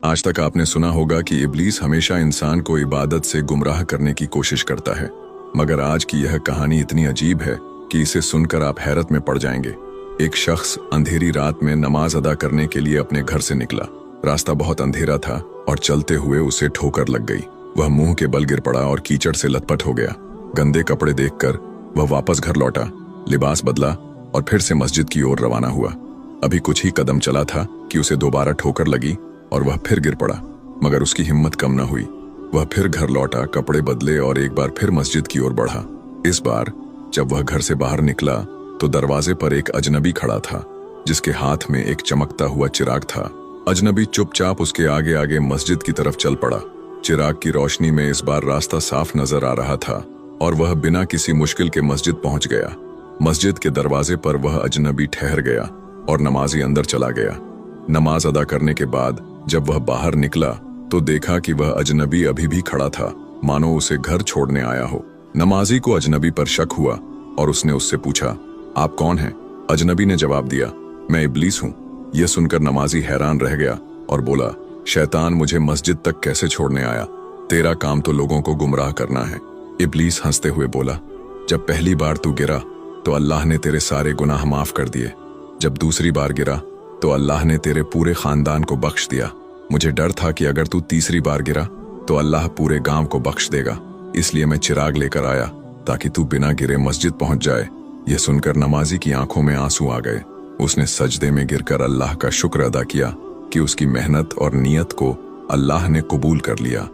आज तक आपने सुना होगा कि इब्लीस हमेशा इंसान को इबादत से गुमराह करने की कोशिश करता है, मगर आज की यह कहानी इतनी अजीब है कि इसे सुनकर आप हैरत में पड़ जाएंगे। एक शख्स अंधेरी रात में नमाज अदा करने के लिए अपने घर से निकला। रास्ता बहुत अंधेरा था और चलते हुए उसे ठोकर लग गई। वह मुंह के बल गिर पड़ा और कीचड़ से लथपथ हो गया। गंदे कपड़े देखकर वह वापस घर लौटा, लिबास बदला और फिर से मस्जिद की ओर रवाना हुआ। अभी कुछ ही कदम चला था कि उसे दोबारा ठोकर लगी और वह फिर गिर पड़ा, मगर उसकी हिम्मत कम न हुई। वह फिर घर लौटा, कपड़े बदले और एक बार फिर मस्जिद की ओर बढ़ा। इस बार जब वह घर से बाहर निकला तो दरवाजे पर एक अजनबी खड़ा था, जिसके हाथ में एक चमकता हुआ चिराग था। अजनबी चुपचाप उसके आगे आगे मस्जिद की तरफ चल पड़ा। चिराग की रोशनी में इस बार रास्ता साफ नजर आ रहा था और वह बिना किसी मुश्किल के मस्जिद पहुंच गया। मस्जिद के दरवाजे पर वह अजनबी ठहर गया और नमाजी अंदर चला गया। नमाज अदा करने के बाद जब वह बाहर निकला तो देखा कि वह अजनबी अभी भी खड़ा था, मानो उसे घर छोड़ने आया हो। नमाजी को अजनबी पर शक हुआ और उसने उससे पूछा, आप कौन हैं? अजनबी ने जवाब दिया, मैं इब्लीस हूँ। यह सुनकर नमाजी हैरान रह गया और बोला, शैतान मुझे मस्जिद तक कैसे छोड़ने आया? तेरा काम तो लोगों को गुमराह करना है। इब्लीस हंसते हुए बोला, जब पहली बार तू गिरा तो अल्लाह ने तेरे सारे गुनाह माफ कर दिए। जब दूसरी बार गिरा तो अल्लाह ने तेरे पूरे खानदान को बख्श दिया। मुझे डर था कि अगर तू तीसरी बार गिरा तो अल्लाह पूरे गांव को बख्श देगा, इसलिए मैं चिराग लेकर आया ताकि तू बिना गिरे मस्जिद पहुंच जाए। यह सुनकर नमाजी की आंखों में आंसू आ गए। उसने सजदे में गिरकर अल्लाह का शुक्र अदा किया कि उसकी मेहनत और नियत को अल्लाह ने कबूल कर लिया।